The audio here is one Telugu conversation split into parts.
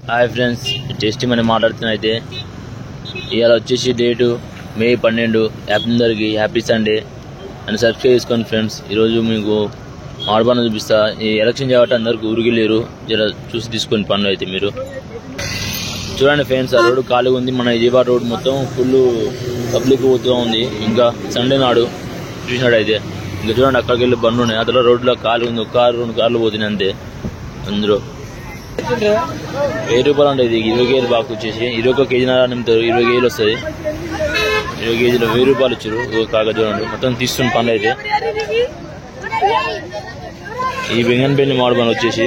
హాయ్ ఫ్రెండ్స్, టేస్టీ మనం మాట్లాడుతున్నా. అయితే ఇవాళ వచ్చేసి డేటు మే 12. అందరికి హ్యాపీ సండే అని సబ్స్క్రైబ్ చేసుకోండి ఫ్రెండ్స్. ఈరోజు మీకు మామిడి పనులు చూపిస్తా. ఈ ఎలక్షన్ చేయబట్టి అందరికి ఊరికెళ్ళారు, జర చూసి తీసుకోండి పనులు. అయితే మీరు చూడండి ఫ్రెండ్స్, ఆ రోడ్డు ఖాళీగా ఉంది. మన విజయవాడ రోడ్ మొత్తం ఫుల్ పబ్లిక్ పోతూ ఉంది. ఇంకా సండే నాడు చూసినాడు. అయితే ఇంకా చూడండి, అక్కడికి వెళ్ళి బండ్లు ఉన్నాయి. అందులో రోడ్లో ఖాళీ ఉంది. 1 కారు 2 కార్లు పోతున్నాయి అంతే. అందరూ 1000 రూపాయలు ఉంటుంది. 20 కేజీలు బాగా వచ్చేసి 21 కేజీన్నర నింపుతారు. 20 కేజీలు వస్తుంది. 20 కేజీలు 1000 రూపాయలు ఇచ్చారు. కాగా చూడండి, మొత్తం తీస్తున్న పనులు. అయితే ఈ బెంగన్పల్లి మామిడి పనులు వచ్చేసి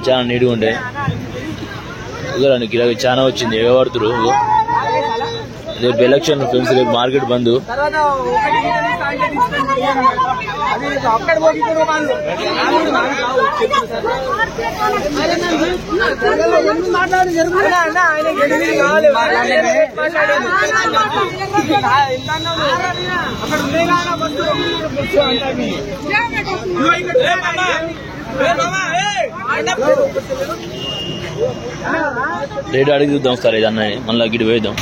చాలా నీట్గా ఉంటాయి. ఇదిగోండి, గిరాకీ చాలా వచ్చింది. ఎవరుతురు రేపు ఎలక్షన్ ఫ్రెండ్స్, రేపు మార్కెట్ బంద్. రేటు అడిగి చూద్దాం సార్. ఇది అన్నది మళ్ళీ గిడి వేద్దాం.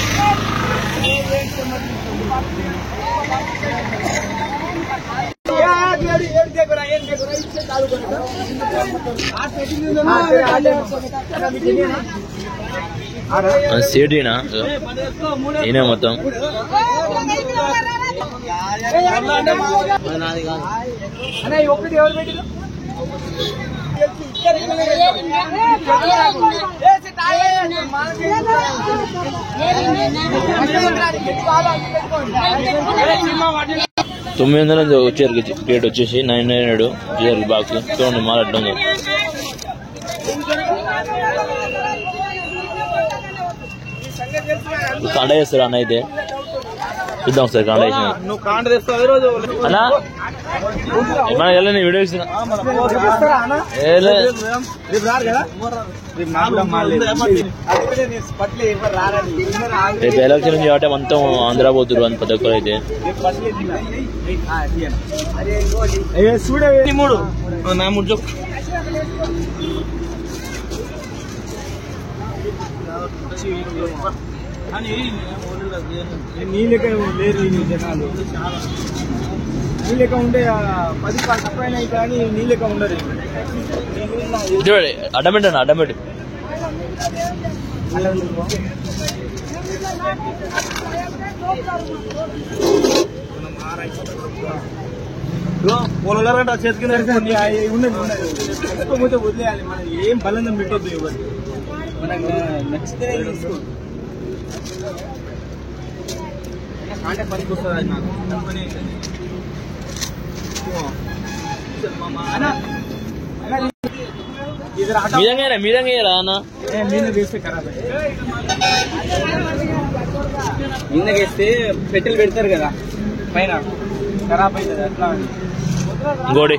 సేటీనా ఈయన మొత్తం $900 వచ్చారు. రేట్ వచ్చేసి 900 వచ్చారు బాక్స్. చూడండి మాట్లాడుతుంది. కాండ చేస్తారు అన్న. అయితే చూద్దాం సార్ కాండ చేసిన అన్నా. ఏమన్నా వెళ్ళని వీడియో ఇస్తున్నా. రేపు ఎలక్షన్ కాబట్టి మొత్తం ఆంధ్ర పోతురు అని ప్రతి ఒక్కరు. అయితే నీళ్ళక లేరు జనాలు. నీళ్ళక ఉండే 10 తప్పైనా కానీ నీళ్ళక ఉండదు. అడ్డమెంట్ అన్న, అడ్డమెంట్. పొలంటే చేతికి ఉండదు వదిలేయాలి. మనం ఏం బలంగా పెట్టొద్దు. ఎవరు మనకు నచ్చితే తీసుకోండి. అంటే పనికి వస్తుంది. అది నాకు కంపెనీ మీదంగా అన్న. వేస్తే ఖరాబ్ వేస్తే పెట్టెలు పెడతారు కదా పైన, ఖరాబ్ అవుతుంది. అట్లా గోడి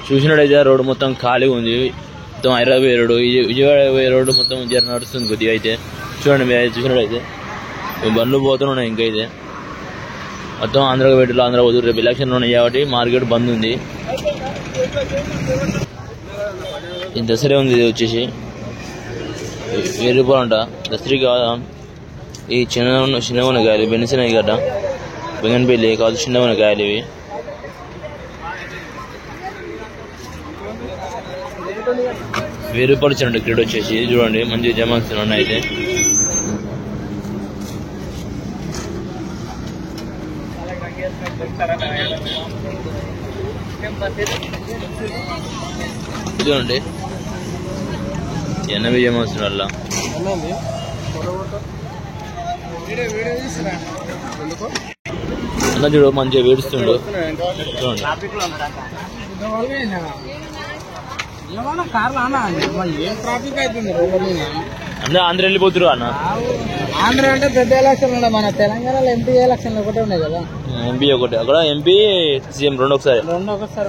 చూసినట్టయితే రోడ్డు మొత్తం ఖాళీగా ఉంది. మొత్తం హైదరాబాద్ రోడ్డు, విజయవాడ రోడ్డు మొత్తం జర నడుస్తుంది కొద్దిగా. అయితే చూడండి, మీరు అయితే చూసినట్టయితే బండ్లు పోతున్నాయి. ఇంకైతే మొత్తం ఆంధ్ర పెట్టిలో ఆంధ్ర పోతుంది. రేపు ఎలక్షన్లు ఉన్నాయి కాబట్టి మార్కెట్ బంద్ ఉంది. ఈ దసరా ఉంది. ఇది వచ్చేసి 1000 రూపాయలు అంట. దసరికి కాదా ఈ చిన్న కాయలు బెనిసినాయి గడ్డ బెంగన్పల్లి కాదు, చిన్న కాయలు ఇవి. ₹1000 ఇచ్చినట్టు క్రెడిట్ వచ్చేసి. చూడండి మంచిగా జమాన్లు ఉన్నాయి. అయితే చూడండి 80 జమాన్లు వల్ల అన్న. చూడు మంచిగా వేడుస్తుండు. చూడండి అందరూ ఆంధ్ర వెళ్ళిపోతురు అన్న. ఆంధ్ర అంటే పెద్ద ఎలక్షన్ ఉండే. మన తెలంగాణలో ఎంపీ ఎలక్షన్లు ఒకటే ఉన్నాయి కదా. ఎంపీ ఒకటి, అక్కడ ఎంపీ సీఎం రెండు ఒకసారి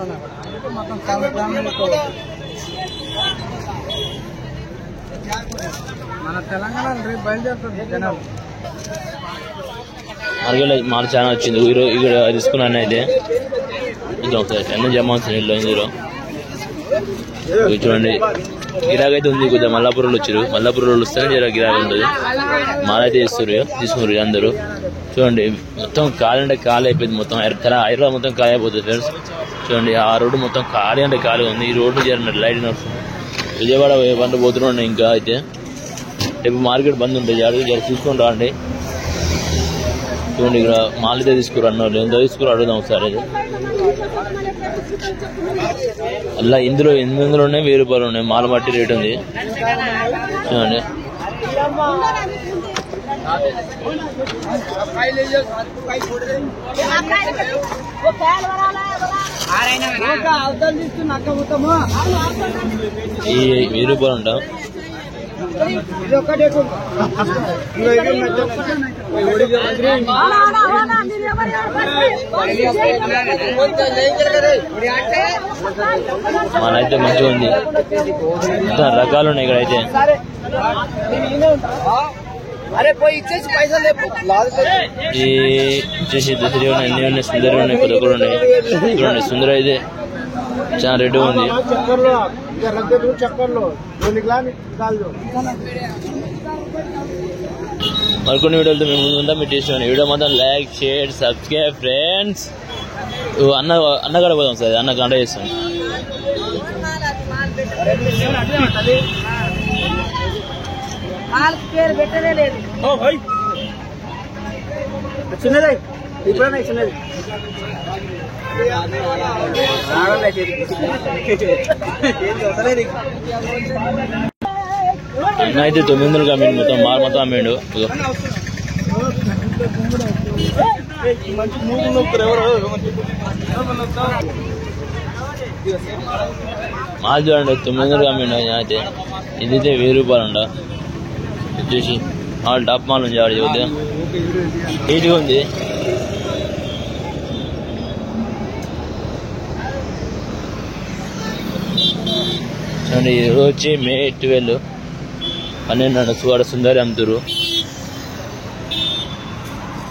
ఉన్నాయి. మన తెలంగాణ రేపు బయలుదేరుతుంది జనాలు. మార్కెట్లో మాల్ చాలా వచ్చింది. ఇక్కడ తీసుకున్నాను అయితే ఇది ఒకసారి అన్నీ జమ అవుతుంది ఇల్లు ఇందులో. చూడండి గిరాకైతే ఉంది. కొద్దిగా మల్లాపురంలో వచ్చారు. మల్లాపురంలో వస్తేనే జర గిరాకీ ఉంటుంది. మాల్ అయితే తీసుకున్నారు అందరూ. చూడండి మొత్తం ఖాళీ అంటే ఖాళీ అయిపోయింది. మొత్తం హైదరాబాద్ మొత్తం ఖాళీ అయిపోతుంది ఫ్రెండ్స్. చూడండి ఆ రోడ్డు మొత్తం ఖాళీ అంటే ఖాళీగా ఉంది. ఈ రోడ్డు చేరినట్టు లైట్ నడుస్తుంది. విజయవాడ పంట పోతున్నాండి. ఇంకా అయితే రేపు మార్కెట్ బంద్ ఉంటుంది. జర చూసుకొని రాండి. చూడండి ఇక్కడ మాల్ అయితే తీసుకురా అన్నారు. ఎంత తీసుకురా అడుగుదాం ఒకసారి. అది అలా ఇందులో 800 ఉన్నాయి, 1000 రూపాయలు ఉన్నాయి. మాల బట్టి రేట్ ఉంది. చూడండి ఈ 1000 రూపాయలు ఉంటాం. మనైతే మంచిగా ఉంది. ఇంత రకాలు ఉన్నాయి ఇక్కడైతే. ఈ వచ్చేసి దసరి ఉన్నాయి, అన్ని ఉన్నాయి, సుందరి ఉన్నాయి, కొద్దిగా ఉన్నాయి. చూడండి సుందర అయితే చాలా రెడ్గా ఉంది. మరికొన్ని వీడియోలతో మేము ముందు ఉంటాం. మీరు చేసిన వీడియో మాత్రం లైక్, షేర్, సబ్స్క్రైబ్ ఫ్రెండ్స్. అన్నగాడ పోదాం సార్. అన్న గంట చేస్తాం. చిన్నది ఇప్పుడన్నా చిన్నది అన్న అయితే 900 అమ్మిండు. మొత్తం మాల్ మొత్తం అమ్మిండు. మాల్ చూడండి 900 అమ్మిండు. అయితే ఇదైతే 1000 రూపాయలు అంట. వచ్చేసి మాల్ టాప్ మాల్ ఉంది. ఆడ చూద్దా నీట్గా ఉంది. చూడండి ఈరోజు వచ్చి మే 12 12 సుందరి అమ్ముతారు.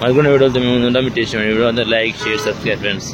మరికొన్ని వీడియోలతో మేము ఉంటాం. మీరు చేసిన వీడియో అంతా లైక్, షేర్, సబ్స్క్రైబ్ ఫ్రెండ్స్.